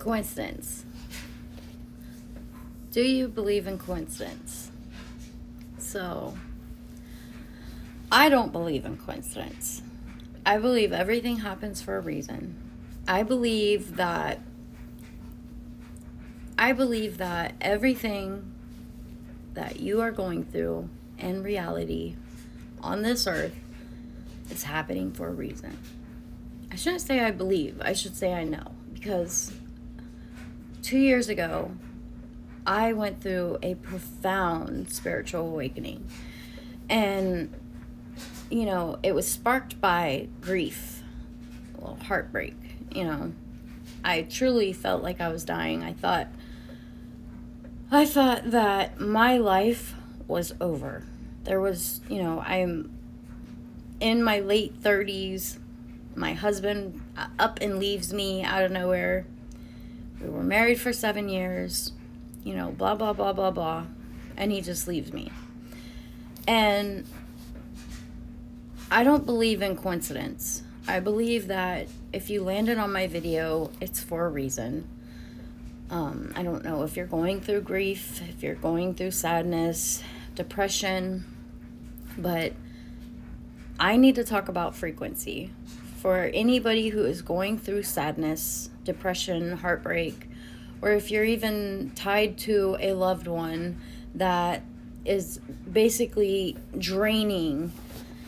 Coincidence. Do you believe in coincidence? So, I don't believe in coincidence. I believe everything happens for a reason. I believe that everything that you are going through in reality on this earth is happening for a reason. I shouldn't say I believe, I should say I know, because 2 years ago, I went through a profound spiritual awakening. And, it was sparked by grief, well, heartbreak. I truly felt like I was dying. I thought that my life was over. There was, I'm in my late 30s. My husband up and leaves me out of nowhere. We were married for 7 years, blah, blah, blah, blah, blah. And he just leaves me. And I don't believe in coincidence. I believe that if you landed on my video, it's for a reason. I don't know if you're going through grief, if you're going through sadness, depression, but I need to talk about frequency. For anybody who is going through sadness, depression, heartbreak, or if you're even tied to a loved one that is basically draining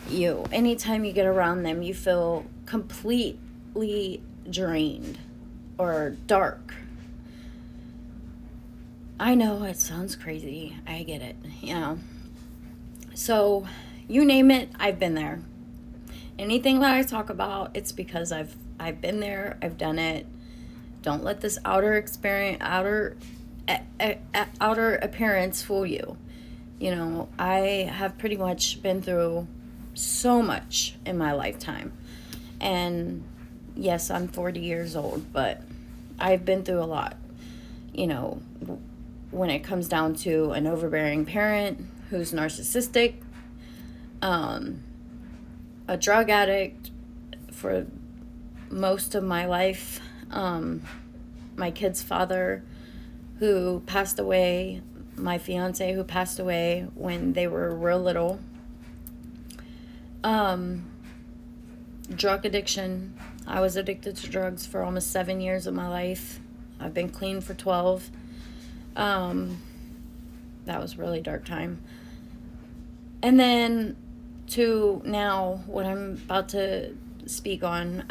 you. Anytime you get around them, you feel completely drained or dark. I know it sounds crazy. I get it, So, you name it, I've been there. Anything that I talk about, it's because I've been there, I've done it. Don't let this outer appearance fool you. I have pretty much been through so much in my lifetime. And yes, I'm 40 years old, but I've been through a lot. When it comes down to an overbearing parent who's narcissistic, a drug addict for most of my life, my kid's father who passed away, my fiance who passed away when they were real little, drug addiction. I was addicted to drugs for almost 7 years of my life. I've been clean for 12. That was a really dark time. And then to now, what I'm about to speak on,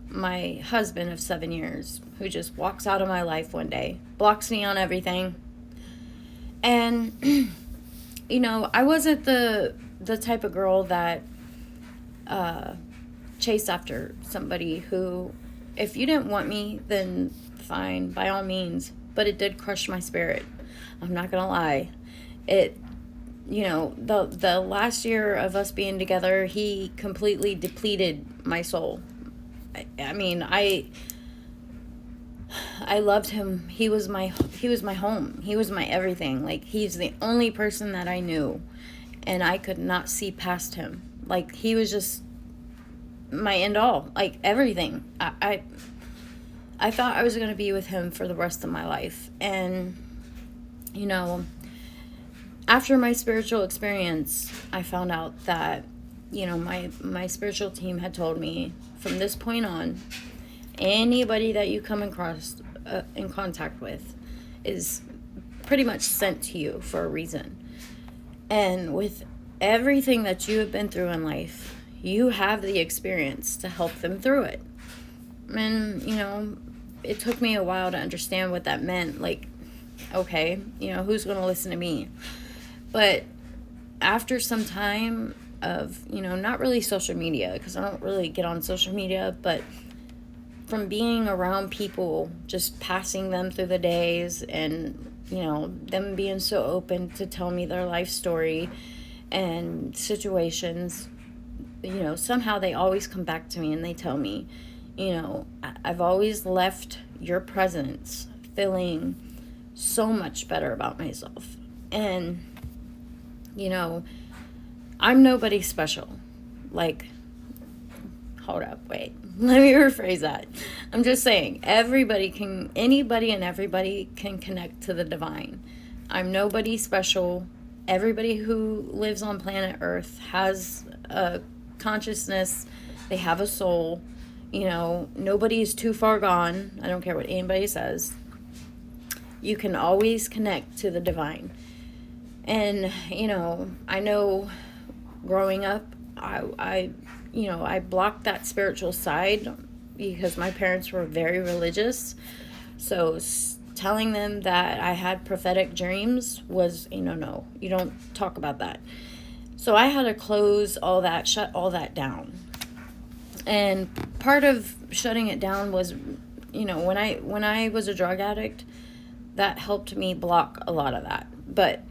my husband of 7 years, who just walks out of my life one day, blocks me on everything. And, I wasn't the type of girl that chased after somebody who, if you didn't want me, then fine, by all means. But it did crush my spirit. I'm not going to lie. It, the last year of us being together, he completely depleted my soul. I mean, I loved him. He was my home. He was my everything. Like, he's the only person that I knew, and I could not see past him. Like, he was just my end all, like everything. I thought I was going to be with him for the rest of my life. And, after my spiritual experience, I found out that, my spiritual team had told me, from this point on, anybody that you come across in contact with is pretty much sent to you for a reason. And with everything that you have been through in life, you have the experience to help them through it. And, it took me a while to understand what that meant. Like, okay, who's going to listen to me? But after some time of, not really social media, because I don't really get on social media, but from being around people, just passing them through the days and, them being so open to tell me their life story and situations, somehow they always come back to me and they tell me, I've always left your presence feeling so much better about myself. And, I'm nobody special. Like, hold up, wait. Let me rephrase that. I'm just saying, anybody and everybody can connect to the divine. I'm nobody special. Everybody who lives on planet Earth has a consciousness. They have a soul. You know, nobody is too far gone. I don't care what anybody says. You can always connect to the divine. And, you know, I know growing up, I blocked that spiritual side because my parents were very religious. So telling them that I had prophetic dreams was, no, you don't talk about that. So I had to close all that, shut all that down. And part of shutting it down was, when I was a drug addict, that helped me block a lot of that. But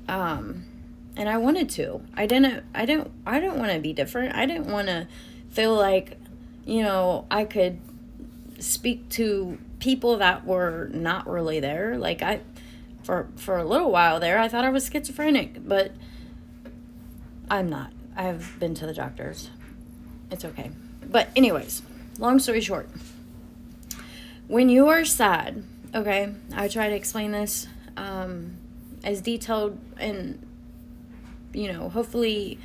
and I wanted to. I don't want to be different. I didn't want to feel like, I could speak to people that were not really there. Like for a little while there, I thought I was schizophrenic, but I'm not. I've been to the doctors. It's okay. But anyways, long story short, when you are sad, okay, I try to explain this as detailed and, hopefully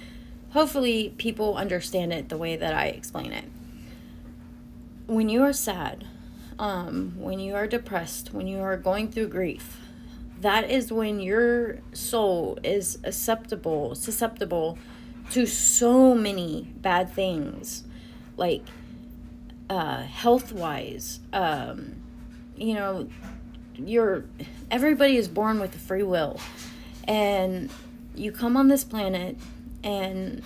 people understand it the way that I explain it. When you are sad, when you are depressed, when you are going through grief, that is when your soul is susceptible to so many bad things, like health-wise. Everybody is born with a free will, and you come on this planet, and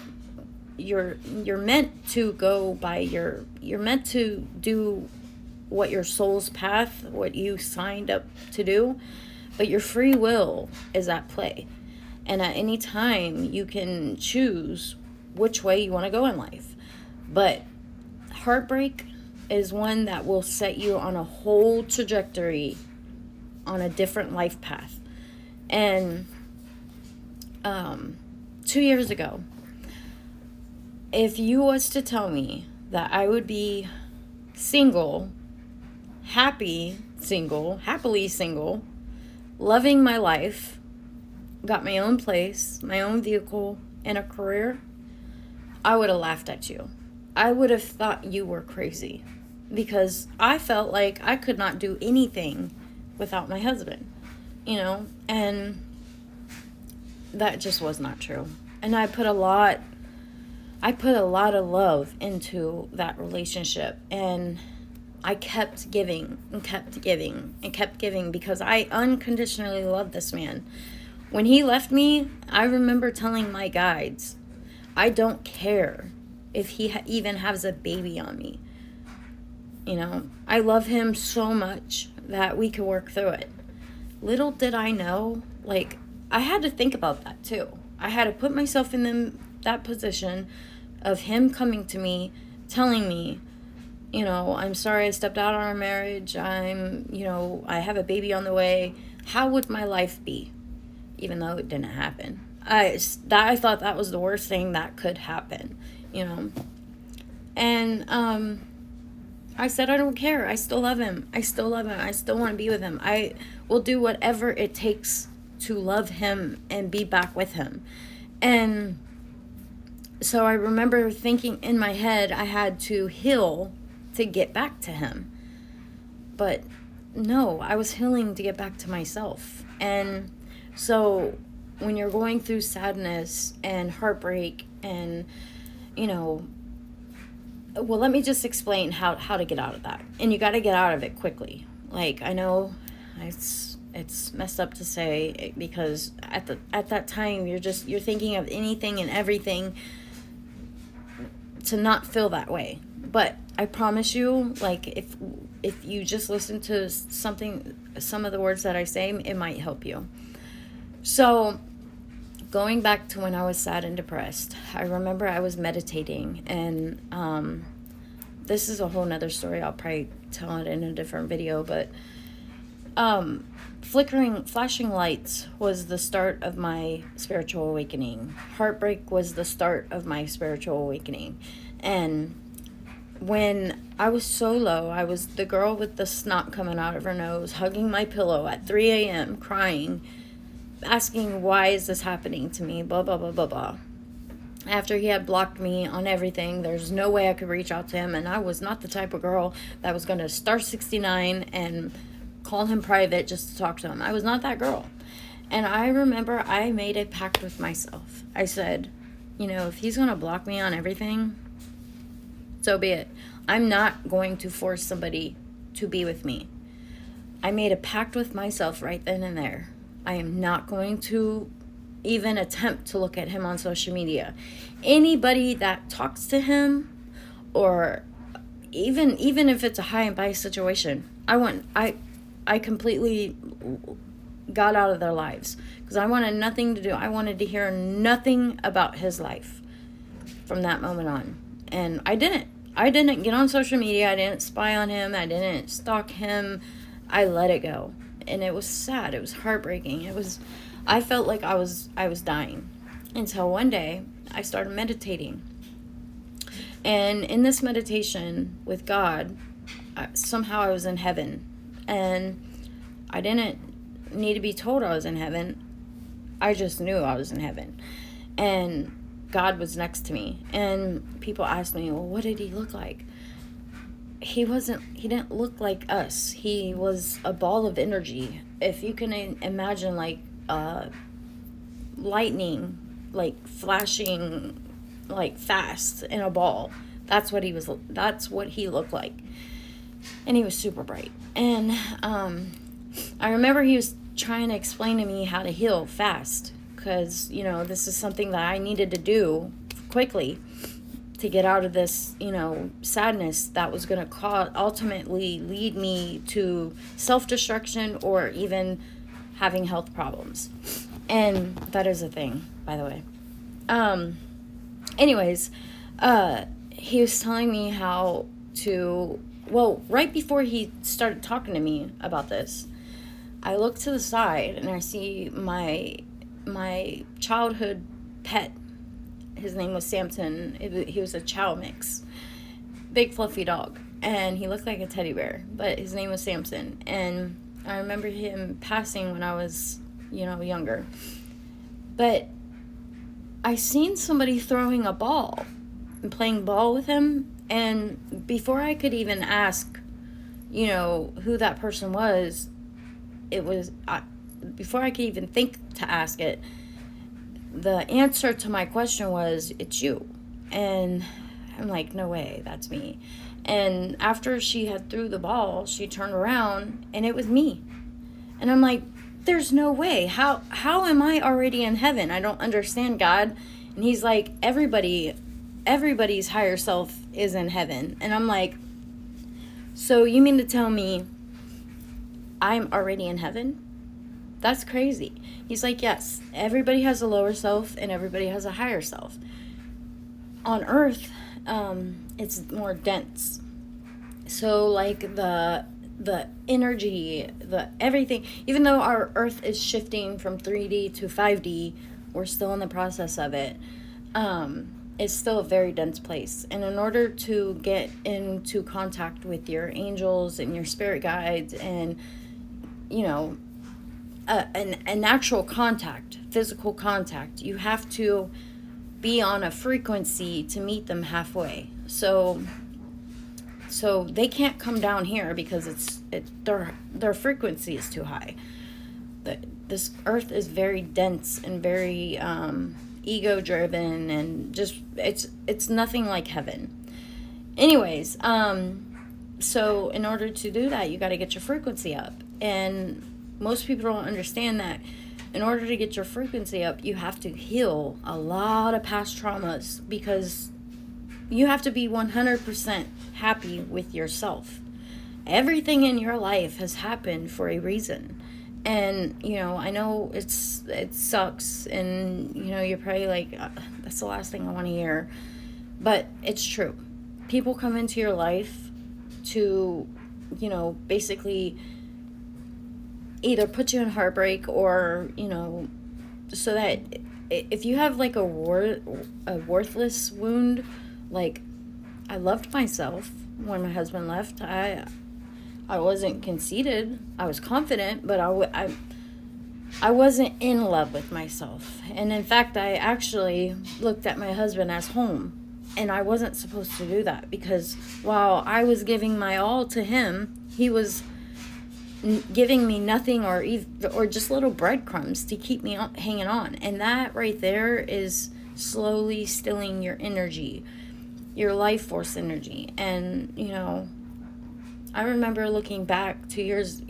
you're meant to go by you're meant to do what your soul's path, what you signed up to do, but your free will is at play. And at any time, you can choose which way you want to go in life. But heartbreak is one that will set you on a whole trajectory, on a different life path. And 2 years ago, if you was to tell me that I would be single, happily single, loving my life, got my own place, my own vehicle, and a career, I would have laughed at you. I would have thought you were crazy, because I felt like I could not do anything without my husband, and that just was not true. And I put a lot of love into that relationship, and I kept giving and kept giving and kept giving because I unconditionally loved this man. When he left me, I remember telling my guides, I don't care if he even has a baby on me. I love him so much that we can work through it. Little did I know, I had to think about that too. I had to put myself in that position of him coming to me, telling me, I'm sorry I stepped out on our marriage. I have a baby on the way. How would my life be? Even though it didn't happen. I thought that was the worst thing that could happen, And I said, I don't care. I still love him. I still want to be with him. I will do whatever it takes to love him and be back with him. And so I remember thinking in my head I had to heal to get back to him. But no, I was healing to get back to myself. And so when you're going through sadness and heartbreak and, well, let me just explain how to get out of that. And you got to get out of it quickly. I know it's messed up to say, because at that time you're thinking of anything and everything to not feel that way. But I promise you, if you just listen to some of the words that I say, it might help you. So going back to when I was sad and depressed, I remember I was meditating, and this is a whole nother story. I'll probably tell it in a different video, but flashing lights was the start of my spiritual awakening. Heartbreak was the start of my spiritual awakening. And when I was so low, I was the girl with the snot coming out of her nose, hugging my pillow at 3 a.m., crying, asking, why is this happening to me, blah, blah, blah, blah, blah. After he had blocked me on everything, there's no way I could reach out to him, and I was not the type of girl that was going to star 69 and call him private just to talk to him. I was not that girl. And I remember I made a pact with myself. I said, if he's going to block me on everything, so be it. I'm not going to force somebody to be with me. I made a pact with myself right then and there. I am not going to even attempt to look at him on social media. Anybody that talks to him, or even if it's a high and by situation, I completely got out of their lives because I wanted nothing to do. I wanted to hear nothing about his life from that moment on. And I didn't get on social media. I didn't spy on him. I didn't stalk him. I let it go. And it was sad. It was heartbreaking. I felt like I was dying until one day I started meditating. And in this meditation with God, somehow I was in heaven. And I didn't need to be told I was in heaven. I just knew I was in heaven. And God was next to me. And people asked me, well, what did he look like? He didn't look like us. He was a ball of energy. If you can imagine, like, lightning, like flashing, like fast in a ball. That's what he looked like. And he was super bright. And I remember he was trying to explain to me how to heal fast, because this is something that I needed to do quickly to get out of this sadness that was going to ultimately lead me to self-destruction or even having health problems. And that is a thing, by the way. Anyways, he was telling me how to, right before he started talking to me about this, I look to the side and I see my childhood pet. His name was Samson. He was a chow mix. Big fluffy dog. And he looked like a teddy bear, but his name was Samson. And I remember him passing when I was, younger. But I seen somebody throwing a ball and playing ball with him. And before I could even ask, who that person was, before I could even think to ask it, the answer to my question was, it's you. And I'm like, no way, that's me. And after she had threw the ball, she turned around and it was me. And I'm like, there's no way. How am I already in heaven? I don't understand, God. And he's like, everybody's higher self is in heaven. And I'm like, so you mean to tell me I'm already in heaven? That's crazy. He's like, yes, everybody has a lower self and everybody has a higher self. On earth, it's more dense. So like the energy, the everything, even though our earth is shifting from 3D to 5D, we're still in the process of it. It's still a very dense place. And in order to get into contact with your angels and your spirit guides and, an actual contact, physical contact, you have to be on a frequency to meet them halfway. So they can't come down here because their frequency is too high. This earth is very dense and very ego driven, and just it's nothing like heaven. Anyways, so in order to do that, you got to get your frequency up. And most people don't understand that in order to get your frequency up, you have to heal a lot of past traumas, because you have to be 100% happy with yourself. Everything in your life has happened for a reason. And, I know it sucks, and, you're probably like, that's the last thing I want to hear. But it's true. People come into your life to, basically either put you in heartbreak or, so that if you have like a worthless wound, like I loved myself when my husband left. I wasn't conceited. I was confident, but I wasn't in love with myself. And in fact, I actually looked at my husband as home. And I wasn't supposed to do that, because while I was giving my all to him, he was giving me nothing, or just little breadcrumbs to keep me hanging on. And that right there is slowly stilling your energy, your life force energy. And, I remember looking back 2 years,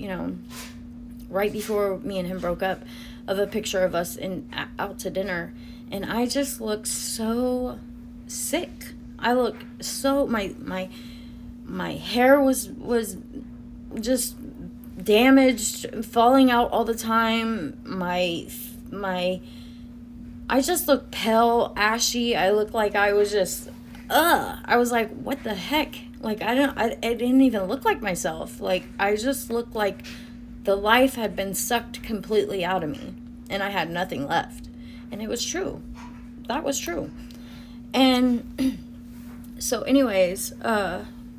right before me and him broke up, of a picture of us out to dinner, and I just looked so sick. I looked so, my hair was just damaged, falling out all the time. I just looked pale, ashy. I looked like I was just I was like, what the heck? Like, I didn't even look like myself. Like, I just looked like the life had been sucked completely out of me, and I had nothing left. And it was true. That was true. And so anyways,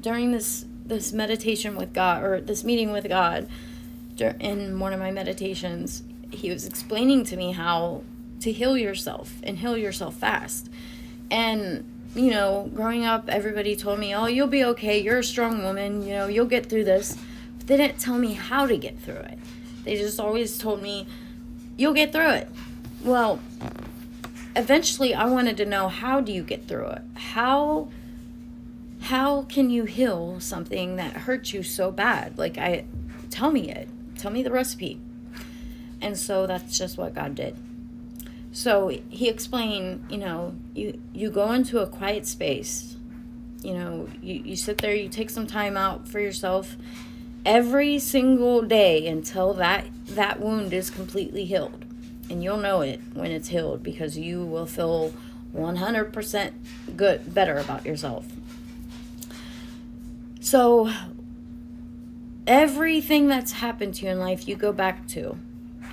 during this meditation with God, or this meeting with God, in one of my meditations, he was explaining to me how to heal yourself, and heal yourself fast. And growing up, everybody told me, oh, you'll be okay, you're a strong woman, you'll get through this. But they didn't tell me how to get through it. They just always told me, you'll get through it. Well, eventually I wanted to know, how do you get through it? How can you heal something that hurts you so bad? Like, tell me the recipe. And so that's just what God did. So he explained, you go into a quiet space, you sit there, you take some time out for yourself every single day until that wound is completely healed. And you'll know it when it's healed, because you will feel 100% better about yourself. So everything that's happened to you in life, you go back to.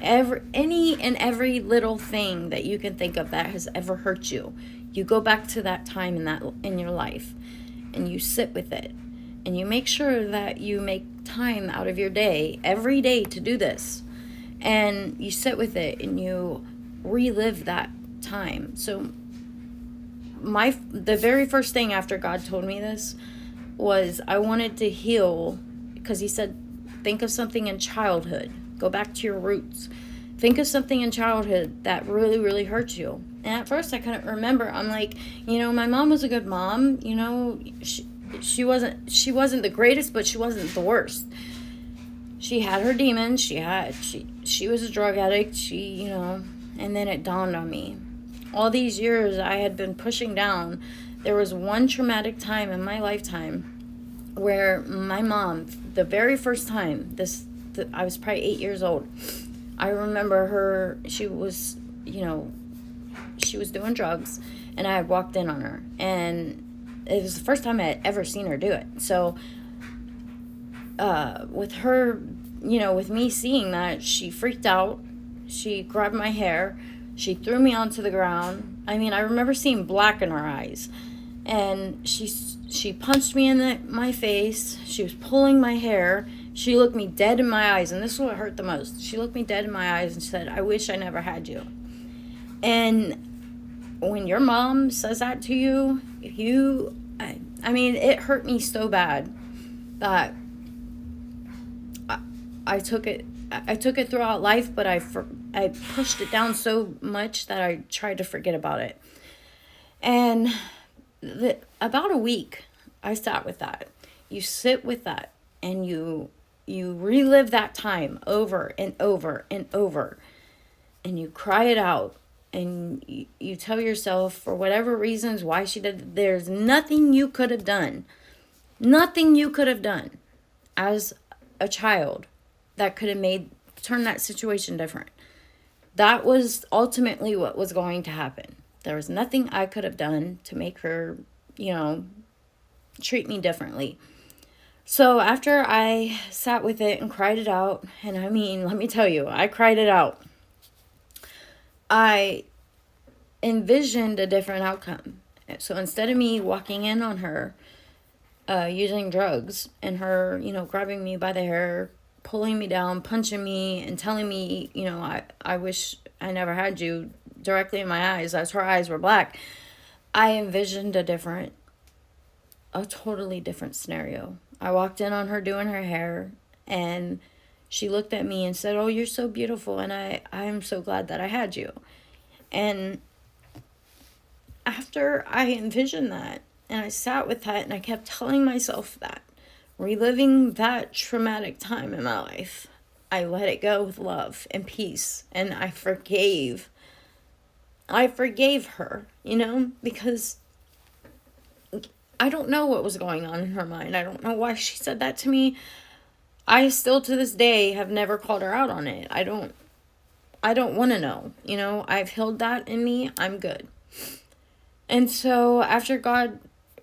Any and every little thing that you can think of that has ever hurt you, you go back to that time in your life, and you sit with it, and you make sure that you make time out of your day every day to do this, and you sit with it and you relive that time. So the very first thing after God told me this was, I wanted to heal, because he said, think of something in childhood. Go back to your roots. Think of something in childhood that really, really hurt you. And at first I couldn't remember. I'm like, my mom was a good mom. She wasn't the greatest, but she wasn't the worst. She had her demons. She was a drug addict. And then it dawned on me. All these years I had been pushing down. There was one traumatic time in my lifetime where my mom, the very first time, I was probably 8 years old. I remember her, she was doing drugs, and I had walked in on her, and it was the first time I had ever seen her do it. So, with her, with me seeing that, she freaked out. She grabbed my hair. She threw me onto the ground. I mean, I remember seeing black in her eyes. And she punched me in my face. She was pulling my hair. She looked me dead in my eyes, and this is what hurt the most. She looked me dead in my eyes and said, I wish I never had you. And when your mom says that to you, it hurt me so bad that I took it throughout life, but I pushed it down so much that I tried to forget about it. And about a week, I sat with that. You sit with that, and you relive that time over and over and over, and you cry it out, and you tell yourself, for whatever reasons why she did, there's nothing you could have done as a child that could have turned that situation different. That was ultimately what was going to happen. There was nothing I could have done to make her, treat me differently. So after I sat with it and cried it out, and let me tell you, I cried it out. I envisioned a different outcome. So instead of me walking in on her using drugs, and her, grabbing me by the hair, pulling me down, punching me, and telling me, I wish I never had you, directly in my eyes, as her eyes were black. I envisioned a totally different scenario. I walked in on her doing her hair, and she looked at me and said, "Oh, you're so beautiful, and I'm so glad that I had you." And after I envisioned that, and I sat with that, and I kept telling myself that, reliving that traumatic time in my life, I let it go with love and peace, and I forgave her, because I don't know what was going on in her mind. I don't know why she said that to me. I still, to this day, have never called her out on it. I don't want to know. I've healed that in me. I'm good. And so after God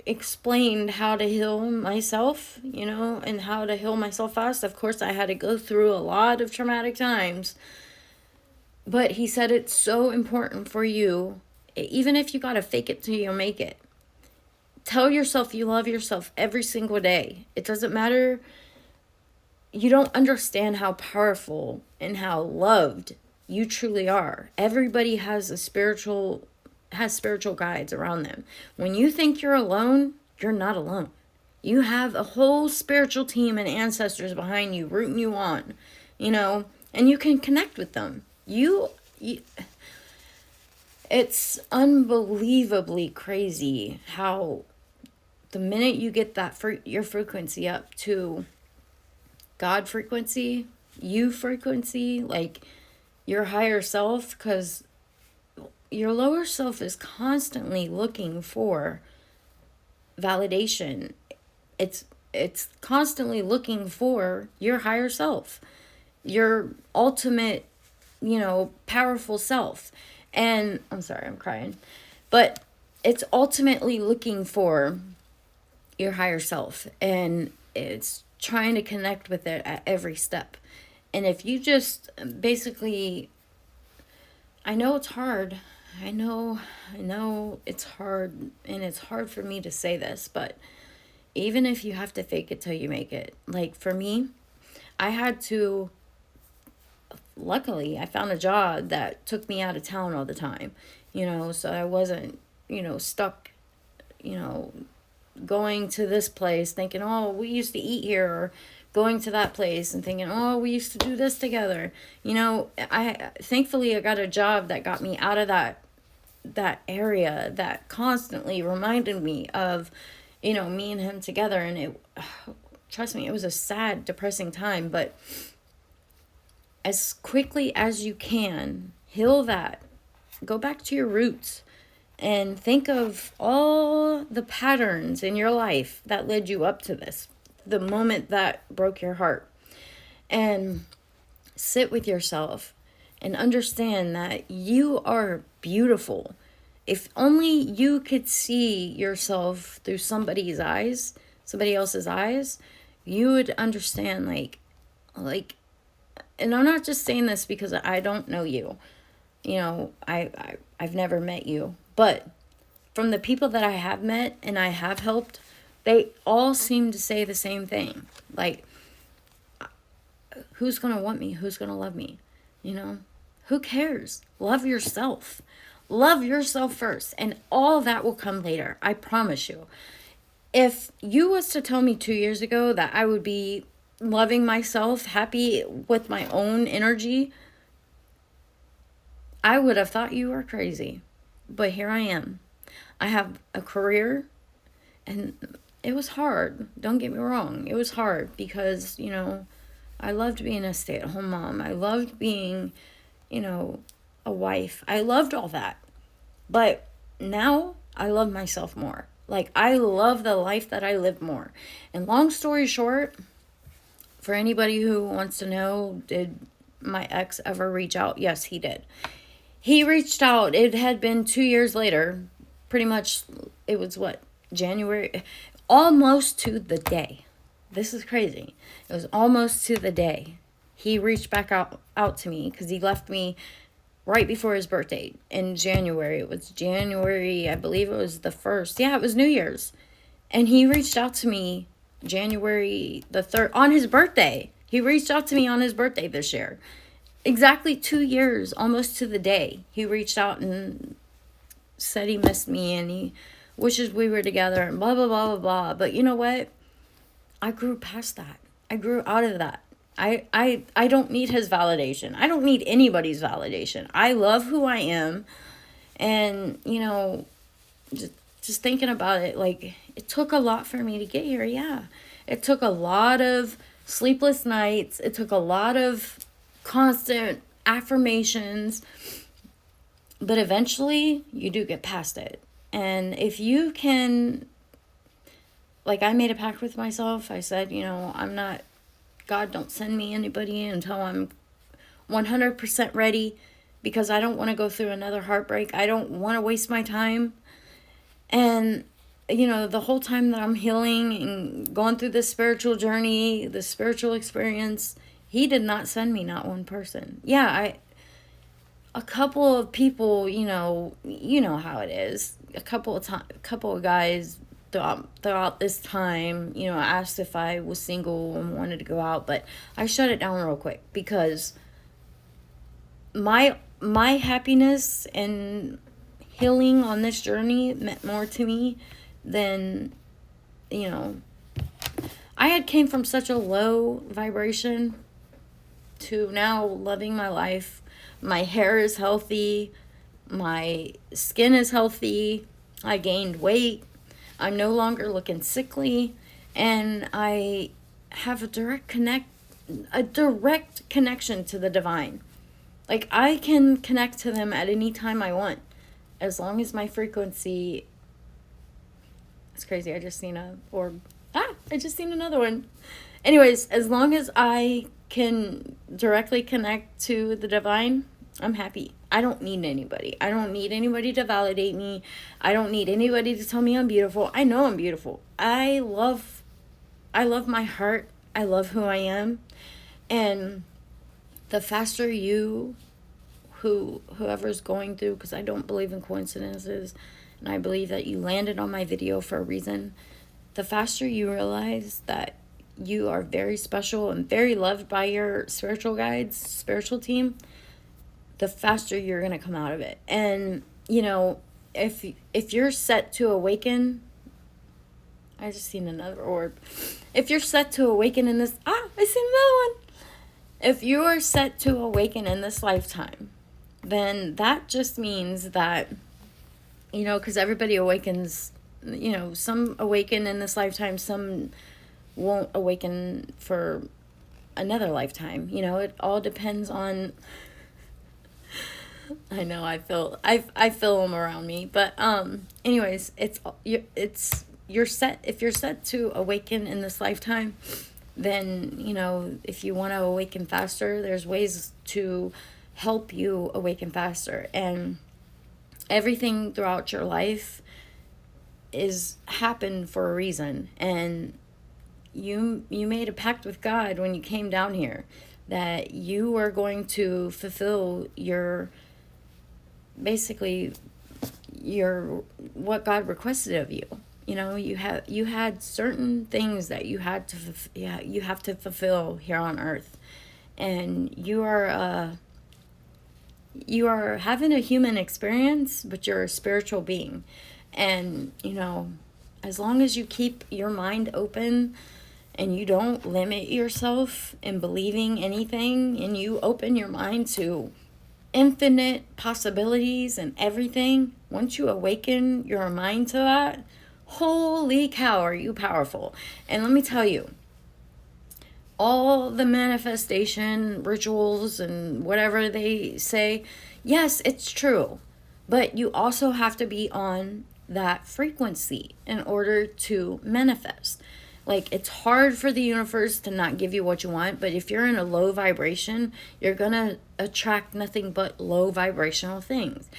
explained how to heal myself, and how to heal myself fast, of course I had to go through a lot of traumatic times. But he said it's so important for you, even if you got to fake it till you make it. Tell yourself you love yourself every single day. It doesn't matter. You don't understand how powerful and how loved you truly are. Everybody has spiritual guides around them. When you think you're alone, you're not alone. You have a whole spiritual team and ancestors behind you, rooting you on, and you can connect with them. It's unbelievably crazy how the minute you get your frequency up to God frequency, you frequency, like your higher self, because your lower self is constantly looking for validation. It's constantly looking for your higher self, your ultimate, powerful self. And I'm sorry, I'm crying. But it's ultimately looking for your higher self, and it's trying to connect with it at every step. And if you just basically, I know it's hard. I know it's hard, and it's hard for me to say this, but even if you have to fake it till you make it, like for me, luckily I found a job that took me out of town all the time, so I wasn't, stuck, going to this place thinking, oh, we used to eat here, or going to that place and thinking, oh, we used to do this together. Thankfully I got a job that got me out of that area that constantly reminded me of, me and him together. And trust me, it was a sad, depressing time, but as quickly as you can, heal that. Go back to your roots and think of all the patterns in your life that led you up to this, the moment that broke your heart. And sit with yourself and understand that you are beautiful. If only you could see yourself through somebody else's eyes, you would understand, like, and I'm not just saying this because I don't know you. I've never met you. But from the people that I have met and I have helped, they all seem to say the same thing. Like, who's going to want me? Who's going to love me? Who cares? Love yourself. Love yourself first. And all that will come later. I promise you. If you was to tell me 2 years ago that I would be loving myself, happy with my own energy, I would have thought you were crazy. But here I am. I have a career, and it was hard. Don't get me wrong. It was hard because, I loved being a stay-at-home mom. I loved being, a wife. I loved all that. But now I love myself more. Like, I love the life that I live more. And long story short, for anybody who wants to know, did my ex ever reach out? Yes, he did. He reached out. It had been 2 years later. Pretty much, it was January? Almost to the day. This is crazy. It was almost to the day. He reached back out to me because he left me right before his birthday in January. It was January, I believe it was the 1st. Yeah, it was New Year's. And he reached out to me January the 3rd, on his birthday. He reached out to me on his birthday this year. Exactly 2 years, almost to the day. He reached out and said he missed me and he wishes we were together and blah, blah, blah, blah, blah. But you know what? I grew past that. I grew out of that. I don't need his validation. I don't need anybody's validation. I love who I am. And, you know, just thinking about it, like, it took a lot for me to get here. Yeah. It took a lot of sleepless nights. It took a lot of constant affirmations. But eventually, you do get past it. And if you can, like, I made a pact with myself. I said, you know, God, don't send me anybody until I'm 100% ready, because I don't want to go through another heartbreak. I don't want to waste my time. And, you know, the whole time that I'm healing and going through this spiritual journey, this spiritual experience, he did not send me not one person. Yeah, a couple of people, you know how it is. A couple of guys throughout this time, you know, asked if I was single and wanted to go out, but I shut it down real quick, because my happiness and healing on this journey meant more to me than, you know, I had came from such a low vibration to now loving my life. My hair is healthy. My skin is healthy. I gained weight. I'm no longer looking sickly. And I have a direct connection to the divine. Like, I can connect to them at any time I want, as long as my frequency. It's crazy. I just seen another one. Anyways, as long as I can directly connect to the divine, I'm happy. I don't need anybody. I don't need anybody to validate me. I don't need anybody to tell me I'm beautiful. I know I'm beautiful. I love my heart. I love who I am. And the faster whoever's going through, because I don't believe in coincidences, and I believe that you landed on my video for a reason, the faster you realize that you are very special and very loved by your spiritual guides, spiritual team, the faster you're going to come out of it. And, you know, if you're set to awaken, I just seen another orb. If you're set to awaken in this, I seen another one. If you are set to awaken in this lifetime, then that just means that, you know, because everybody awakens, you know, some awaken in this lifetime, some won't awaken for another lifetime. You know, it all depends on, I know I feel them around me, but anyways, you're set. If you're set to awaken in this lifetime, then, you know, if you want to awaken faster, there's ways to help you awaken faster. And everything throughout your life is happened for a reason. And you made a pact with God when you came down here that you were going to fulfill what God requested of you. You know, you had certain things that you have to fulfill here on earth. And you are having a human experience, but you're a spiritual being. And, you know, as long as you keep your mind open and you don't limit yourself in believing anything, and you open your mind to infinite possibilities and everything, once you awaken your mind to that, holy cow, are you powerful. And let me tell you, all the manifestation rituals and whatever they say, yes, it's true. But you also have to be on that frequency in order to manifest. Like, it's hard for the universe to not give you what you want, but if you're in a low vibration, you're going to attract nothing but low vibrational things.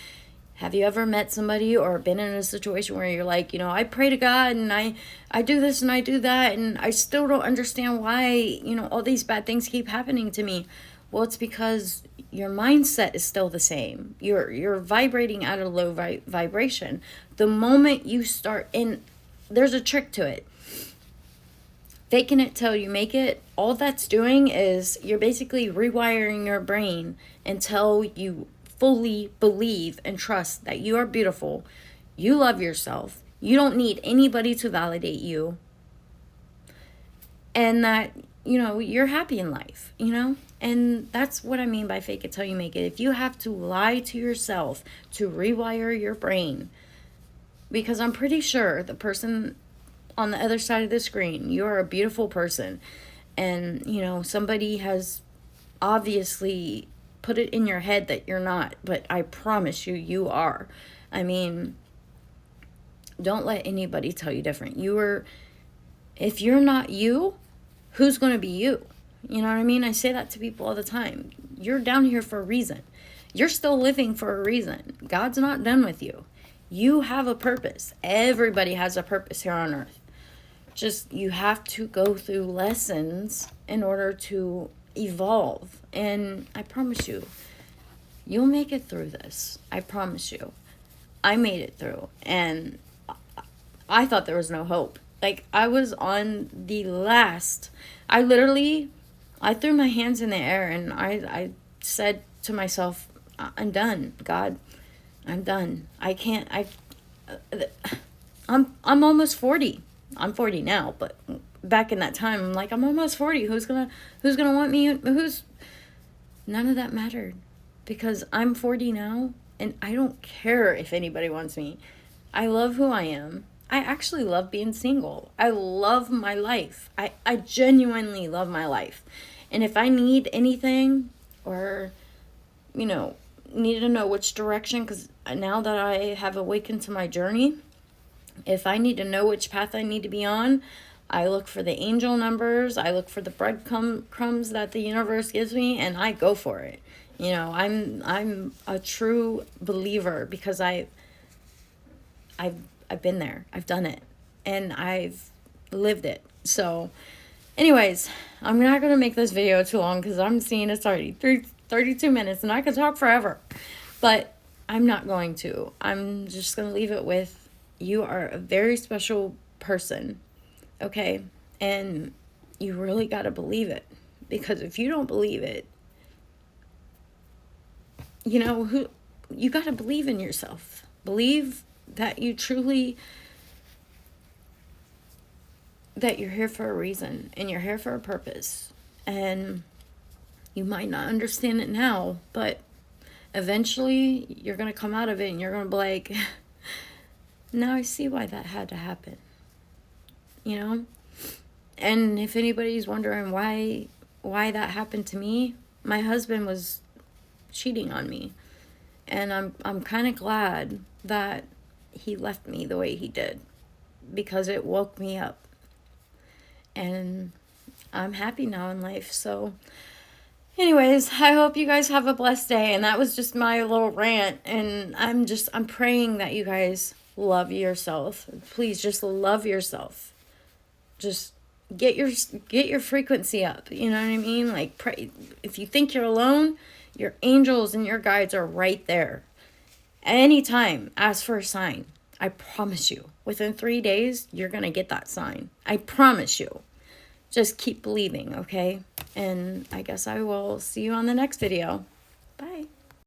Have you ever met somebody or been in a situation where you're like, you know, I pray to God and I do this and I do that, and I still don't understand why, you know, all these bad things keep happening to me? Well, it's because your mindset is still the same. You're vibrating at a low vibration. The moment you start, and there's a trick to it. Faking it till you make it, all that's doing is you're basically rewiring your brain until you fully believe and trust that you are beautiful, you love yourself, you don't need anybody to validate you, and that, you're happy in life, And that's what I mean by fake it till you make it. If you have to lie to yourself to rewire your brain, because I'm pretty sure the person on the other side of the screen, you're a beautiful person. And, somebody has obviously put it in your head that you're not, but I promise you, you are. I mean, don't let anybody tell you different. If you're not you, who's going to be you? You know what I mean? I say that to people all the time. You're down here for a reason. You're still living for a reason. God's not done with you. You have a purpose. Everybody has a purpose here on earth. Just, you have to go through lessons in order to evolve. And I promise you, you'll make it through this. I promise you. I made it through. And I thought there was no hope. Like, I was on the last. I threw my hands in the air and I said to myself, I'm done, God. I'm done. I can't. I'm almost 40. I'm 40 now, but back in that time, I'm like, I'm almost 40. Who's gonna want me? None of that mattered, because I'm 40 now and I don't care if anybody wants me. I love who I am. I actually love being single. I love my life. I genuinely love my life. And if I need anything, or, need to know which direction, because now that I have awakened to my journey, if I need to know which path I need to be on, I look for the angel numbers, I look for the breadcrumbs that the universe gives me, and I go for it. I'm a true believer, because I've been there. I've done it. And I've lived it. So, anyways, I'm not going to make this video too long, because I'm seeing it's already 32 minutes and I could talk forever. But I'm not going to. I'm just going to leave it with, you are a very special person. Okay? And you really got to believe it. Because if you don't believe it, you got to believe in yourself. Believe that you truly, that you're here for a reason and you're here for a purpose. And you might not understand it now, but eventually you're going to come out of it and you're going to be like, now I see why that had to happen. And if anybody's wondering why that happened to me, my husband was cheating on me. And I'm kind of glad that he left me the way he did, because it woke me up. And I'm happy now in life. So anyways, I hope you guys have a blessed day. And that was just my little rant. And I'm praying that you guys love yourself. Please just love yourself. Just get your frequency up. You know what I mean? Like, pray. If you think you're alone, your angels and your guides are right there. Anytime, ask for a sign. I promise you, within 3 days, you're going to get that sign. I promise you. Just keep believing, okay? And I guess I will see you on the next video. Bye.